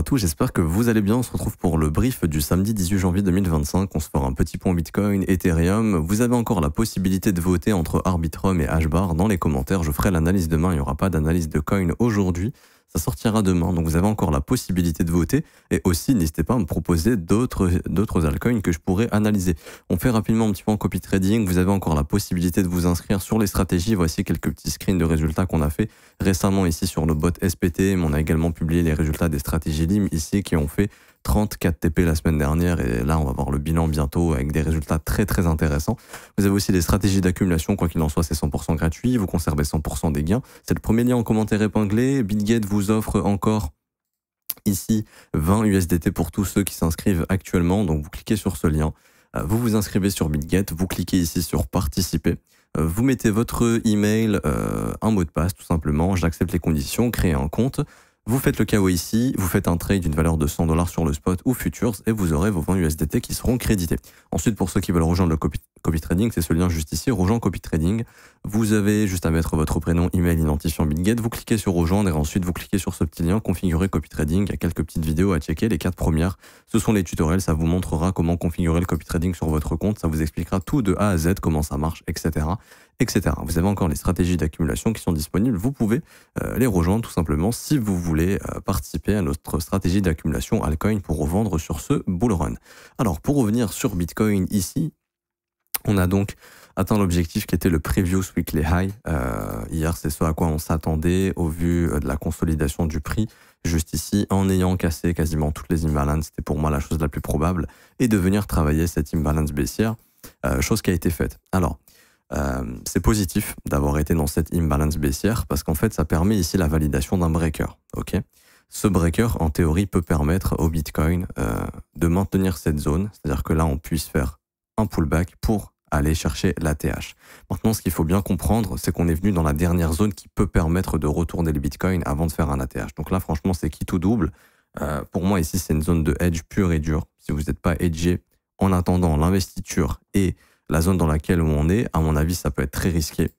à tous, j'espère que vous allez bien. On se retrouve pour le brief du samedi 18 janvier 2025. On se fera un petit point Bitcoin, Ethereum. Vous avez encore la possibilité de voter entre Arbitrum et Hashbar dans les commentaires. Je ferai l'analyse demain, il n'y aura pas d'analyse de coin aujourd'hui. Ça sortira demain, donc vous avez encore la possibilité de voter. Et aussi, n'hésitez pas à me proposer d'autres altcoins que je pourrais analyser. On fait rapidement un petit point copy trading. Vous avez encore la possibilité de vous inscrire sur les stratégies. Voici quelques petits screens de résultats qu'on a fait récemment ici sur le bot SPT. Mais on a également publié les résultats des stratégies LIM ici qui ont fait 34 TP la semaine dernière. Et là, on va voir le bilan bientôt avec des résultats très très intéressants. Vous avez aussi les stratégies d'accumulation. Quoi qu'il en soit, c'est 100% gratuit. Vous conservez 100% des gains. C'est le premier lien en commentaire épinglé. BitGet vous offre encore ici 20 USDT pour tous ceux qui s'inscrivent actuellement. Donc vous cliquez sur ce lien, vous vous inscrivez sur BitGet, vous cliquez ici sur participer, vous mettez votre email, un mot de passe tout simplement, j'accepte les conditions, créez un compte. Vous faites le KYC, vous faites un trade d'une valeur de 100$ sur le spot ou futures et vous aurez vos 20 USDT qui seront crédités. Ensuite, pour ceux qui veulent rejoindre le copy trading, c'est ce lien juste ici, rejoins copy trading. Vous avez juste à mettre votre prénom, email, identifiant BitGet, vous cliquez sur rejoindre et ensuite vous cliquez sur ce petit lien, configurer copy trading. Il y a quelques petites vidéos à checker, les 4 premières, ce sont les tutoriels, ça vous montrera comment configurer le copy trading sur votre compte, ça vous expliquera tout de A à Z, comment ça marche, etc. etc. Vous avez encore les stratégies d'accumulation qui sont disponibles, vous pouvez les rejoindre tout simplement si vous voulez participer à notre stratégie d'accumulation altcoin pour revendre sur ce bull run. Alors pour revenir sur Bitcoin ici, on a donc atteint l'objectif qui était le previous weekly high. Hier, c'est ce à quoi on s'attendait au vu de la consolidation du prix. Juste ici, en ayant cassé quasiment toutes les imbalances, c'était pour moi la chose la plus probable, et de venir travailler cette imbalance baissière, chose qui a été faite. Alors, c'est positif d'avoir été dans cette imbalance baissière parce qu'en fait, ça permet ici la validation d'un breaker. Ok, ce breaker, en théorie, peut permettre au Bitcoin de maintenir cette zone, c'est-à-dire que là, on puisse faire un pullback pour aller chercher l'ATH. Maintenant, ce qu'il faut bien comprendre, c'est qu'on est venu dans la dernière zone qui peut permettre de retourner le Bitcoin avant de faire un ATH. Donc là, franchement, c'est qui tout double. Pour moi, ici, c'est une zone de hedge pure et dure. Si vous n'êtes pas hedgé, en attendant l'investiture et la zone dans laquelle on est, à mon avis, ça peut être très risqué.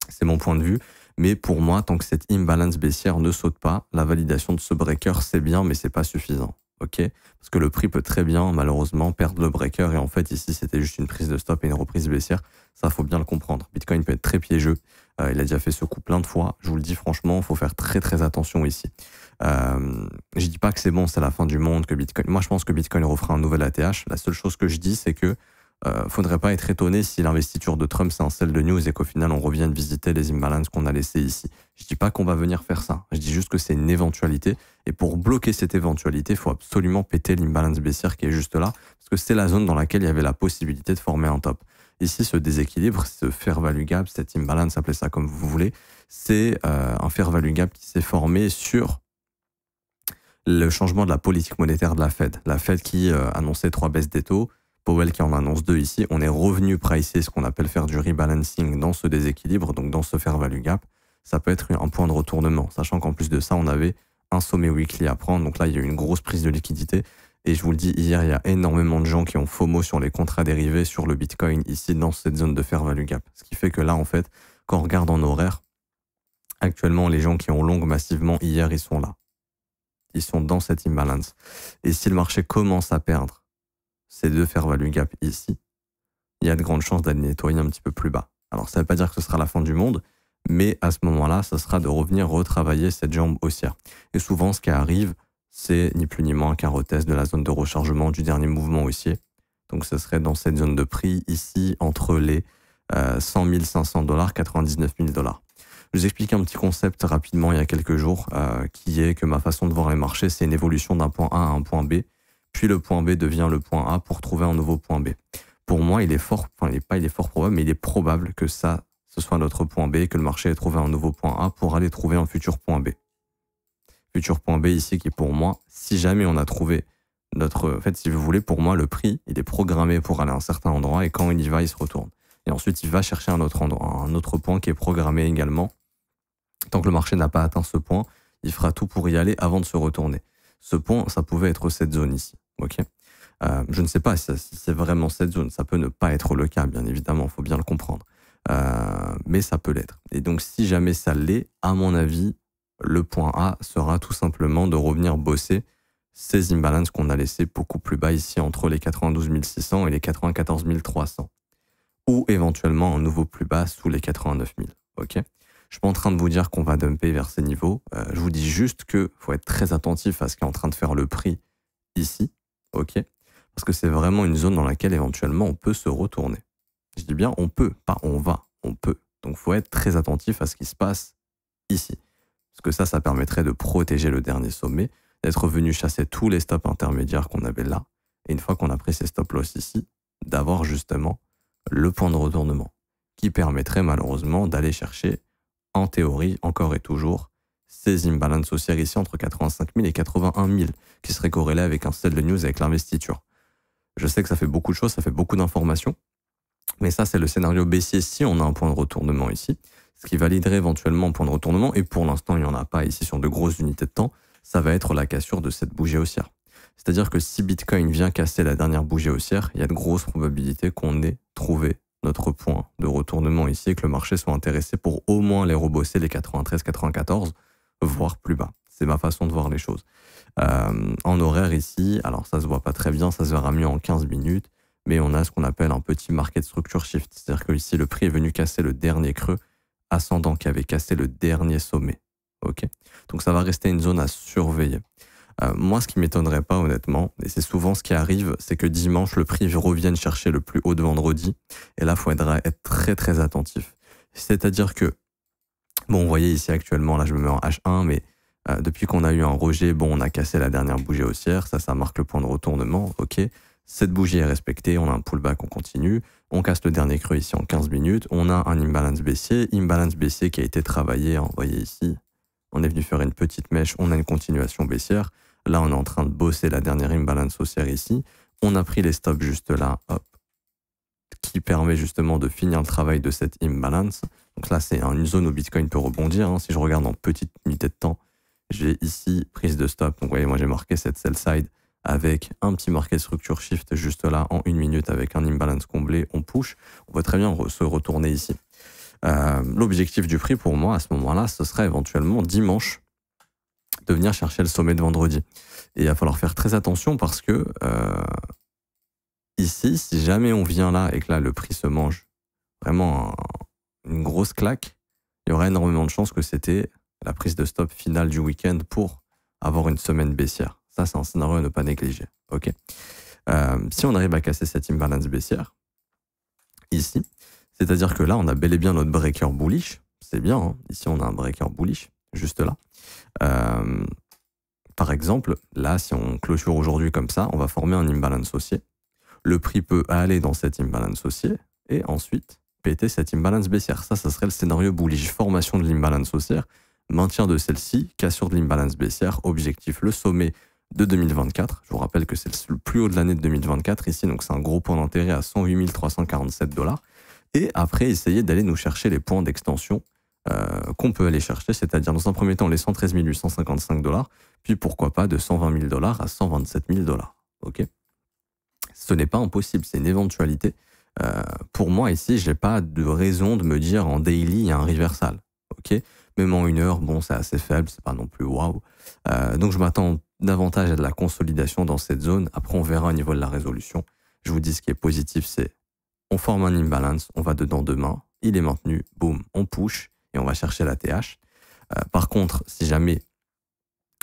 C'est mon point de vue. Mais pour moi, tant que cette imbalance baissière ne saute pas, la validation de ce breaker, c'est bien, mais c'est pas suffisant. Ok, parce que le prix peut très bien, malheureusement, perdre le breaker. Et en fait, ici, c'était juste une prise de stop et une reprise baissière. Ça, faut bien le comprendre. Bitcoin peut être très piégeux. Il a déjà fait ce coup plein de fois. Je vous le dis franchement, il faut faire très très attention ici. Je dis pas que c'est bon, c'est la fin du monde, que Bitcoin. Moi, je pense que Bitcoin refera un nouvel ATH. La seule chose que je dis, c'est que faudrait pas être étonné si l'investiture de Trump c'est un sell de news et qu'au final on revienne visiter les imbalances qu'on a laissées ici. Je dis pas qu'on va venir faire ça, je dis juste que c'est une éventualité et pour bloquer cette éventualité, il faut absolument péter l'imbalance baissière qui est juste là parce que c'est la zone dans laquelle il y avait la possibilité de former un top. Ici, ce déséquilibre, ce fair value gap, cette imbalance, appelez ça comme vous voulez, c'est un fair value gap qui s'est formé sur le changement de la politique monétaire de la Fed. La Fed qui annonçait 3 baisses des taux, Powell qui en annonce 2 ici, on est revenu pricer ce qu'on appelle faire du rebalancing dans ce déséquilibre, donc dans ce fair value gap. Ça peut être un point de retournement, sachant qu'en plus de ça, on avait un sommet weekly à prendre. Donc là, il y a eu une grosse prise de liquidité. Et je vous le dis, hier, il y a énormément de gens qui ont FOMO sur les contrats dérivés sur le Bitcoin ici dans cette zone de fair value gap. Ce qui fait que là, en fait, quand on regarde en horaire, actuellement, les gens qui ont long massivement hier, ils sont là. Ils sont dans cette imbalance. Et si le marché commence à perdre ces deux fair value gap ici, il y a de grandes chances d'aller nettoyer un petit peu plus bas. Alors ça ne veut pas dire que ce sera la fin du monde, mais à ce moment-là, ça sera de revenir retravailler cette jambe haussière. Et souvent, ce qui arrive, c'est ni plus ni moins qu'un retest de la zone de rechargement du dernier mouvement haussier. Donc ce serait dans cette zone de prix ici, entre les 100 500 $, 99 000 $. Je vous explique un petit concept rapidement il y a quelques jours, qui est que ma façon de voir les marchés, c'est une évolution d'un point A à un point B, puis le point B devient le point A pour trouver un nouveau point B. Pour moi, il est fort probable, mais il est probable que ce soit notre point B, que le marché ait trouvé un nouveau point A pour aller trouver un futur point B. Futur point B ici qui, pour moi, si jamais on a trouvé en fait, si vous voulez, pour moi, le prix, il est programmé pour aller à un certain endroit et quand il y va, il se retourne. Et ensuite, il va chercher un autre endroit, un autre point qui est programmé également. Tant que le marché n'a pas atteint ce point, il fera tout pour y aller avant de se retourner. Ce point, ça pouvait être cette zone ici. Okay, je ne sais pas si c'est vraiment cette zone. Ça peut ne pas être le cas, bien évidemment, il faut bien le comprendre. Mais ça peut l'être. Et donc, si jamais ça l'est, à mon avis, le point A sera tout simplement de revenir bosser ces imbalances qu'on a laissés beaucoup plus bas ici entre les 92 600 et les 94 300. Ou éventuellement un nouveau plus bas sous les 89 000. Ok, je suis pas en train de vous dire qu'on va dumper vers ces niveaux. Je vous dis juste que faut être très attentif à ce qui est en train de faire le prix ici. Ok, parce que c'est vraiment une zone dans laquelle éventuellement on peut se retourner. Je dis bien on peut, pas on va, on peut. Donc faut être très attentif à ce qui se passe ici. Parce que ça permettrait de protéger le dernier sommet, d'être venu chasser tous les stops intermédiaires qu'on avait là. Et une fois qu'on a pris ces stop loss ici, d'avoir justement le point de retournement qui permettrait malheureusement d'aller chercher, en théorie, encore et toujours, ces imbalances haussières ici entre 85 000 et 81 000, qui seraient corrélés avec un sell de news avec l'investiture. Je sais que ça fait beaucoup de choses, ça fait beaucoup d'informations, mais ça c'est le scénario baissier si on a un point de retournement ici, ce qui validerait éventuellement un point de retournement, et pour l'instant il n'y en a pas ici sur de grosses unités de temps, ça va être la cassure de cette bougie haussière. C'est-à-dire que si Bitcoin vient casser la dernière bougie haussière, il y a de grosses probabilités qu'on ait trouvé notre point de retournement ici et que le marché soit intéressé pour au moins les rebosser les 93-94, voire plus bas. C'est ma façon de voir les choses. En horaire ici, alors ça se voit pas très bien, ça se verra mieux en 15 minutes, mais on a ce qu'on appelle un petit market structure shift. C'est-à-dire que ici, le prix est venu casser le dernier creux ascendant qui avait cassé le dernier sommet. Ok, donc ça va rester une zone à surveiller. Moi, ce qui m'étonnerait pas, honnêtement, et c'est souvent ce qui arrive, c'est que dimanche, le prix revienne chercher le plus haut de vendredi. Et là, il faudra être très, très attentif. C'est-à-dire que, bon, vous voyez ici actuellement, là, je me mets en H1, mais depuis qu'on a eu un rejet, bon, on a cassé la dernière bougie haussière. Ça marque le point de retournement. OK. Cette bougie est respectée. On a un pullback, on continue. On casse le dernier creux ici en 15 minutes. On a un imbalance baissier. Imbalance baissier qui a été travaillé, hein, vous voyez ici. On est venu faire une petite mèche. On a une continuation baissière. Là, on est en train de bosser la dernière imbalance haussière ici. On a pris les stops juste là, hop, qui permet justement de finir le travail de cette imbalance. Donc là, c'est une zone où Bitcoin peut rebondir. Hein. Si je regarde en petite unité de temps, j'ai ici prise de stop. Donc vous voyez, moi j'ai marqué cette sell side avec un petit market structure shift juste là en 1 minute avec un imbalance comblé. On push. On peut très bien se retourner ici. L'objectif du prix pour moi à ce moment-là, ce serait éventuellement dimanche de venir chercher le sommet de vendredi. Et il va falloir faire très attention parce que ici, si jamais on vient là et que là le prix se mange vraiment une grosse claque, il y aurait énormément de chances que c'était la prise de stop finale du week-end pour avoir une semaine baissière. Ça, c'est un scénario à ne pas négliger. Okay, si on arrive à casser cette imbalance baissière, ici, c'est-à-dire que là, on a bel et bien notre breaker bullish. C'est bien, hein. Ici, on a un breaker bullish, juste là. Par exemple, là, si on clôture aujourd'hui comme ça, on va former un imbalance haussier. Le prix peut aller dans cet imbalance haussier et ensuite péter cette imbalance baissière. Ça serait le scénario bullish. Formation de l'imbalance haussière, maintien de celle-ci, cassure de l'imbalance baissière, objectif le sommet de 2024. Je vous rappelle que c'est le plus haut de l'année de 2024 ici, donc c'est un gros point d'intérêt à 108 347 $. Et après, essayer d'aller nous chercher les points d'extension qu'on peut aller chercher, c'est-à-dire dans un premier temps les 113 855 $, puis pourquoi pas de 120 000 $ à 127 000 $. Ok, ce n'est pas impossible, c'est une éventualité. Pour moi ici, j'ai pas de raison de me dire en daily il y a un reversal. Ok, même en 1 heure, bon, c'est assez faible, c'est pas non plus waouh. Donc je m'attends davantage à de la consolidation dans cette zone. Après, on verra au niveau de la résolution. Je vous dis ce qui est positif, c'est on forme un imbalance, on va dedans demain, il est maintenu, boum, on push et on va chercher la TH. Par contre, si jamais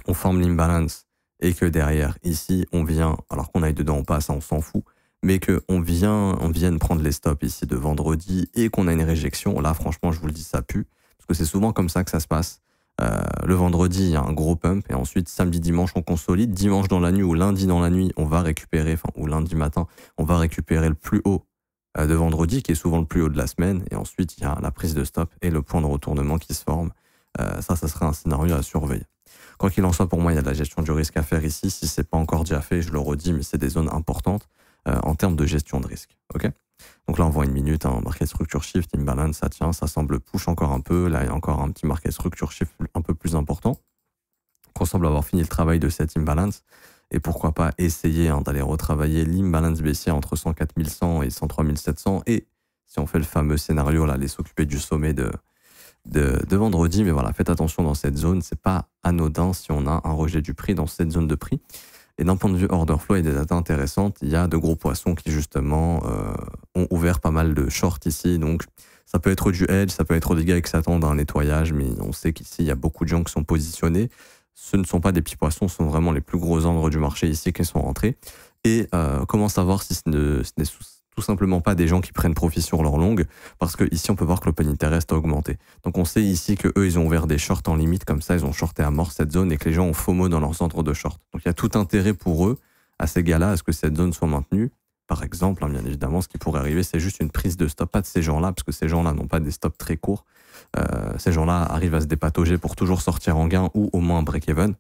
on forme l'imbalance et que derrière, ici, on vient, alors qu'on aille dedans ou pas, ça on s'en fout, mais qu'on vienne prendre les stops ici de vendredi et qu'on a une réjection, là franchement, je vous le dis, ça pue, parce que c'est souvent comme ça que ça se passe. Le vendredi, il y a un gros pump et ensuite, samedi, dimanche, on consolide. Dimanche dans la nuit ou lundi dans la nuit, on va récupérer, enfin, ou lundi matin, on va récupérer le plus haut de vendredi, qui est souvent le plus haut de la semaine, et ensuite il y a la prise de stop et le point de retournement qui se forme. Ça serait un scénario à surveiller. Quoi qu'il en soit, pour moi, il y a de la gestion du risque à faire ici. Si c'est pas encore déjà fait, je le redis, mais c'est des zones importantes en termes de gestion de risque. Ok, donc là, on voit 1 minute, un market structure shift, imbalance, ça tient, ça semble push encore un peu. Là, il y a encore un petit market structure shift un peu plus important. On semble avoir fini le travail de cette imbalance. Et pourquoi pas essayer d'aller retravailler l'imbalance baissière entre 104 100 et 103 700. Et si on fait le fameux scénario, là, aller s'occuper du sommet de vendredi. Mais voilà, faites attention dans cette zone. C'est pas anodin si on a un rejet du prix dans cette zone de prix. Et d'un point de vue order flow et des datas intéressantes, il y a de gros poissons qui justement ont ouvert pas mal de shorts ici. Donc ça peut être du hedge, ça peut être des gars qui s'attendent à un nettoyage, mais on sait qu'ici il y a beaucoup de gens qui sont positionnés. Ce ne sont pas des petits poissons, ce sont vraiment les plus gros ordres du marché ici qui sont rentrés. Et comment savoir si ce n'est tout simplement pas des gens qui prennent profit sur leur longue, parce que ici on peut voir que l'open interest a augmenté. Donc on sait ici que eux ils ont ouvert des shorts en limite, comme ça ils ont shorté à mort cette zone et que les gens ont FOMO dans leurs ordres de short. Donc il y a tout intérêt pour eux, à ces gars-là, à ce que cette zone soit maintenue. Par exemple, hein, bien évidemment, ce qui pourrait arriver, c'est juste une prise de stop, pas de ces gens-là, parce que ces gens-là n'ont pas des stops très courts. Ces gens-là arrivent à se dépatauger pour toujours sortir en gain ou au moins un break-even.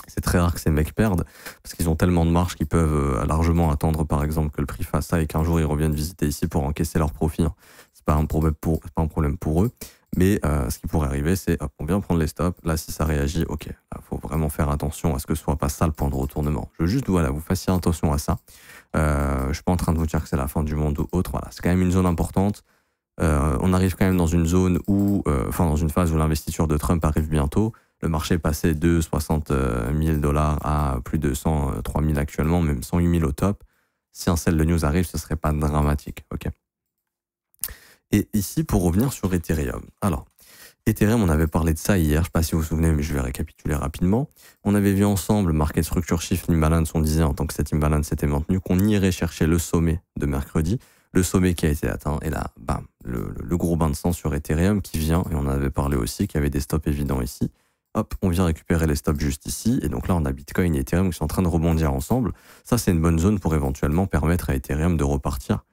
C'est très rare que ces mecs perdent, parce qu'ils ont tellement de marge qu'ils peuvent largement attendre, par exemple, que le prix fasse ça et qu'un jour ils reviennent visiter ici pour encaisser leur profit. Hein. C'est pas un problème pour eux. Mais ce qui pourrait arriver, c'est on vient prendre les stops. Là, si ça réagit, ok. Il faut vraiment faire attention à ce que ce soit pas ça le point de retournement. Je veux juste, voilà, vous fassiez attention à ça. Je suis pas en train de vous dire que c'est la fin du monde ou autre. Voilà, c'est quand même une zone importante. On arrive quand même dans une zone où, dans une phase où l'investiture de Trump arrive bientôt. Le marché est passé de 60 000 $ à plus de 103 000 actuellement, même 108 000 au top. Si un sell de news arrive, ce serait pas dramatique, ok. Et ici, pour revenir sur Ethereum. Alors, Ethereum, on avait parlé de ça hier, je ne sais pas si vous vous souvenez, mais je vais récapituler rapidement. On avait vu ensemble Market Structure Shift Imbalance, on disait en tant que cet imbalance était maintenu, qu'on irait chercher le sommet de mercredi, le sommet qui a été atteint, et là, bam, le gros bain de sang sur Ethereum qui vient, et on en avait parlé aussi, qu'il y avait des stops évidents ici. Hop, on vient récupérer les stops juste ici, et donc là on a Bitcoin et Ethereum qui sont en train de rebondir ensemble. Ça c'est une bonne zone pour éventuellement permettre à Ethereum de repartir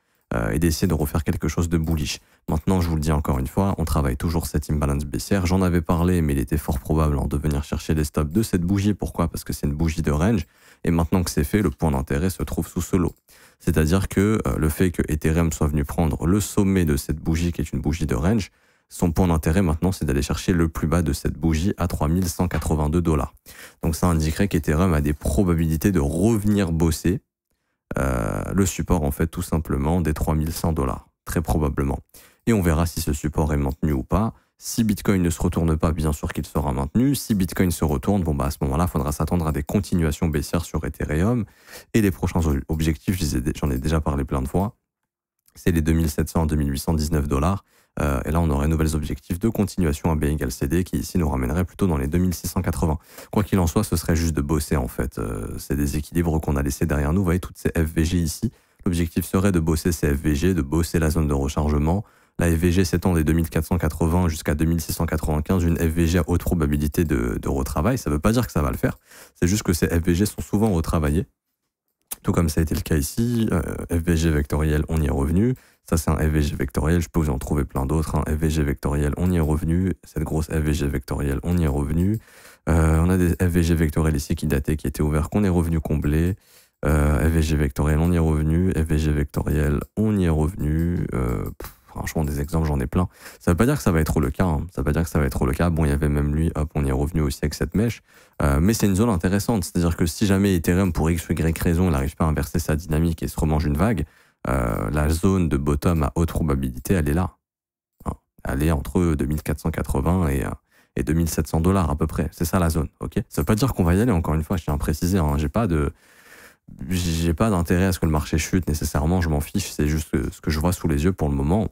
et d'essayer de refaire quelque chose de bullish. Maintenant, je vous le dis encore une fois, on travaille toujours cette imbalance baissière. J'en avais parlé, mais il était fort probable de venir chercher les stops de cette bougie. Pourquoi? Parce que c'est une bougie de range, et maintenant que c'est fait, le point d'intérêt se trouve sous ce lot. C'est-à-dire que le fait que Ethereum soit venu prendre le sommet de cette bougie, qui est une bougie de range, son point d'intérêt maintenant, c'est d'aller chercher le plus bas de cette bougie à 3182 $. Donc ça indiquerait qu'Ethereum a des probabilités de revenir bosser le support, en fait, tout simplement, des 3100 $, très probablement. Et on verra si ce support est maintenu ou pas. Si Bitcoin ne se retourne pas, bien sûr qu'il sera maintenu. Si Bitcoin se retourne, bon, bah, à ce moment-là, il faudra s'attendre à des continuations baissières sur Ethereum. Et les prochains objectifs, j'en ai déjà parlé plein de fois, c'est les 2700 à 2819 $. Et là, on aurait de nouveaux objectifs de continuation à B égale CD qui ici nous ramènerait plutôt dans les 2680. Quoi qu'il en soit, ce serait juste de bosser en fait. Ces déséquilibres qu'on a laissés derrière nous. Vous voyez toutes ces FVG ici. L'objectif serait de bosser ces FVG, de bosser la zone de rechargement. La FVG s'étend des 2480 jusqu'à 2695, une FVG à haute probabilité de retravail. Ça ne veut pas dire que ça va le faire. C'est juste que ces FVG sont souvent retravaillés. Tout comme ça a été le cas ici, FVG vectoriel, on y est revenu. Ça, c'est un FVG vectoriel, je peux vous en trouver plein d'autres. Un FVG vectoriel, on y est revenu. Cette grosse FVG vectorielle, on y est revenu. On a des FVG vectoriels ici qui dataient, qui étaient ouverts, qu'on est revenu combler. FVG vectoriel, on y est revenu. FVG vectoriel, on y est revenu. Franchement, des exemples, j'en ai plein. Ça veut pas dire que ça va être le cas. Hein. Ça veut pas dire que ça va être le cas. Bon, il y avait même lui, hop, on y est revenu aussi avec cette mèche. Mais c'est une zone intéressante. C'est-à-dire que si jamais Ethereum, pour X ou Y raison, n'arrive pas à inverser sa dynamique et se remange une vague, la zone de bottom à haute probabilité, elle est là. Hein. Elle est entre 2480 et 2700 $ à peu près. C'est ça la zone. Ok. Ça veut pas dire qu'on va y aller, encore une fois, je tiens à préciser. Hein. J'ai pas d'intérêt à ce que le marché chute nécessairement, je m'en fiche. C'est juste ce que je vois sous les yeux pour le moment.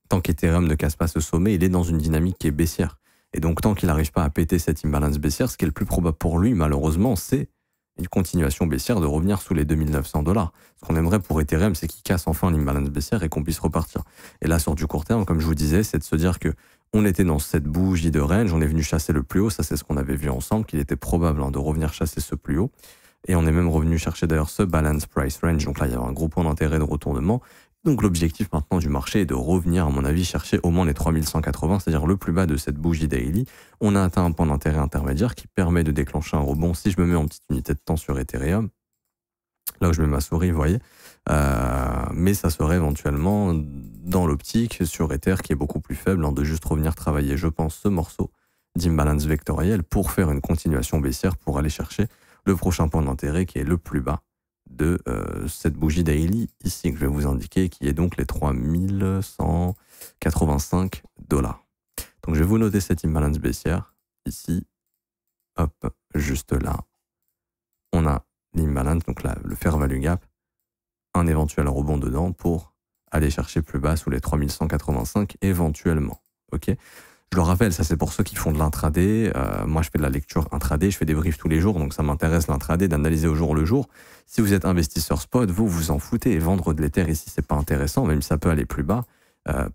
Tant qu'Ethereum ne casse pas ce sommet, il est dans une dynamique qui est baissière. Et donc, tant qu'il n'arrive pas à péter cette imbalance baissière, ce qui est le plus probable pour lui, malheureusement, c'est une continuation baissière de revenir sous les 2900 $. Ce qu'on aimerait pour Ethereum, c'est qu'il casse enfin l'imbalance baissière et qu'on puisse repartir. Et là, sur du court terme, comme je vous disais, c'est de se dire que on était dans cette bougie de range, on est venu chasser le plus haut, ça c'est ce qu'on avait vu ensemble, qu'il était probable de revenir chasser ce plus haut. Et on est même revenu chercher d'ailleurs ce balance price range, donc là il y a un gros point d'intérêt de retournement. Donc l'objectif maintenant du marché est de revenir, à mon avis, chercher au moins les 3180, c'est-à-dire le plus bas de cette bougie daily. On a atteint un point d'intérêt intermédiaire qui permet de déclencher un rebond. Si je me mets en petite unité de temps sur Ethereum, là où je mets ma souris, vous voyez, mais ça serait éventuellement dans l'optique sur Ether qui est beaucoup plus faible, de juste revenir travailler, je pense, ce morceau d'imbalance vectoriel pour faire une continuation baissière pour aller chercher le prochain point d'intérêt qui est le plus bas de cette bougie daily ici que je vais vous indiquer, qui est donc les 3185 $. Donc je vais vous noter cette imbalance baissière ici, hop, juste là. On a l'imbalance, donc le fair value gap, un éventuel rebond dedans pour aller chercher plus bas sous les 3185 éventuellement. Ok. Je le rappelle, ça c'est pour ceux qui font de l'intraday. Moi je fais de la lecture intraday, je fais des briefs tous les jours, donc ça m'intéresse l'intraday, d'analyser au jour le jour. Si vous êtes investisseur spot, vous vous en foutez, et vendre de l'Ether ici c'est pas intéressant, même si ça peut aller plus bas.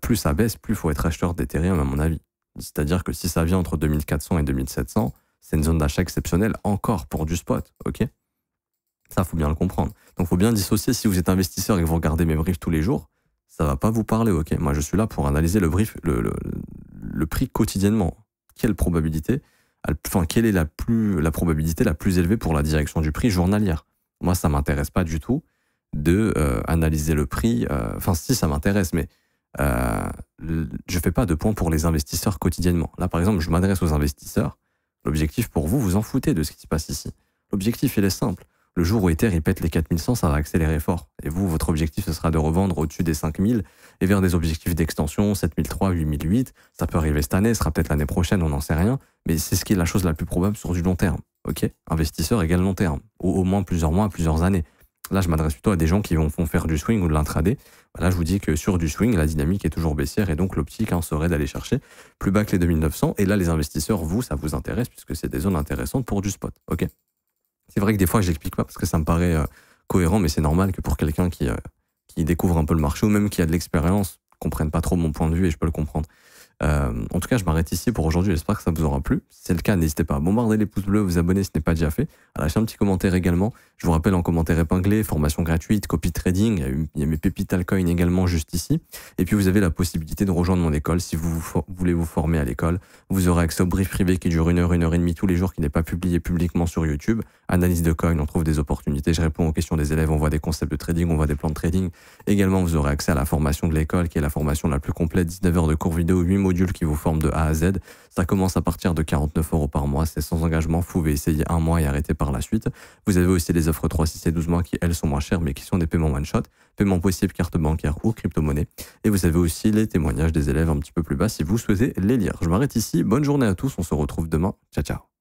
Plus ça baisse, plus il faut être acheteur d'Ethereum à mon avis. C'est-à-dire que si ça vient entre 2400 et 2700, c'est une zone d'achat exceptionnelle encore pour du spot, ok. Ça, faut bien le comprendre. Donc, faut bien dissocier. Si vous êtes investisseur et que vous regardez mes briefs tous les jours, ça va pas vous parler, ok. Moi, je suis là pour analyser le brief, le prix quotidiennement. Quelle probabilité, enfin, quelle est la probabilité la plus élevée pour la direction du prix journalière? Moi, ça m'intéresse pas du tout de analyser le prix. Enfin, si, ça m'intéresse, mais je fais pas de points pour les investisseurs quotidiennement. Là, par exemple, je m'adresse aux investisseurs. L'objectif pour vous, vous en foutez de ce qui se passe ici. L'objectif, il est simple. Le jour où Ether il pète les 4100, ça va accélérer fort. Et vous, votre objectif, ce sera de revendre au-dessus des 5000 et vers des objectifs d'extension, 7003, 8008. Ça peut arriver cette année, ce sera peut-être l'année prochaine, on n'en sait rien. Mais c'est ce qui est la chose la plus probable sur du long terme. Ok. Investisseur égale long terme. Au moins plusieurs mois, plusieurs années. Là, je m'adresse plutôt à des gens qui vont faire du swing ou de l'intraday. Là, je vous dis que sur du swing, la dynamique est toujours baissière et donc l'optique serait d'aller chercher plus bas que les 2900. Et là, les investisseurs, vous, ça vous intéresse puisque c'est des zones intéressantes pour du spot. Ok. C'est vrai que des fois, je l'explique pas parce que ça me paraît cohérent, mais c'est normal que pour quelqu'un qui découvre un peu le marché ou même qui a de l'expérience, comprenne pas trop mon point de vue et je peux le comprendre. En tout cas, je m'arrête ici pour aujourd'hui. J'espère que ça vous aura plu. Si c'est le cas, n'hésitez pas à bombarder les pouces bleus, vous abonner si ce n'est pas déjà fait, à lâcher un petit commentaire également. Je vous rappelle en commentaire épinglé, formation gratuite, copy trading. Il y a mes pépites altcoin également juste ici. Et puis vous avez la possibilité de rejoindre mon école si vous voulez vous former à l'école. Vous aurez accès au brief privé qui dure 1 heure et demie tous les jours, qui n'est pas publié publiquement sur YouTube. Analyse de coin, on trouve des opportunités. Je réponds aux questions des élèves, on voit des concepts de trading, on voit des plans de trading. Également, vous aurez accès à la formation de l'école, qui est la formation la plus complète, 19 heures de cours vidéo, 8 modules qui vous forment de A à Z. Ça commence à partir de 49 € par mois, c'est sans engagement, vous pouvez essayer 1 mois et arrêter par la suite. Vous avez aussi les offres 3, 6 et 12 mois qui, elles, sont moins chères, mais qui sont des paiements one-shot, paiement possible, carte bancaire ou crypto-monnaie. Et vous avez aussi les témoignages des élèves un petit peu plus bas si vous souhaitez les lire. Je m'arrête ici, bonne journée à tous, on se retrouve demain, ciao ciao.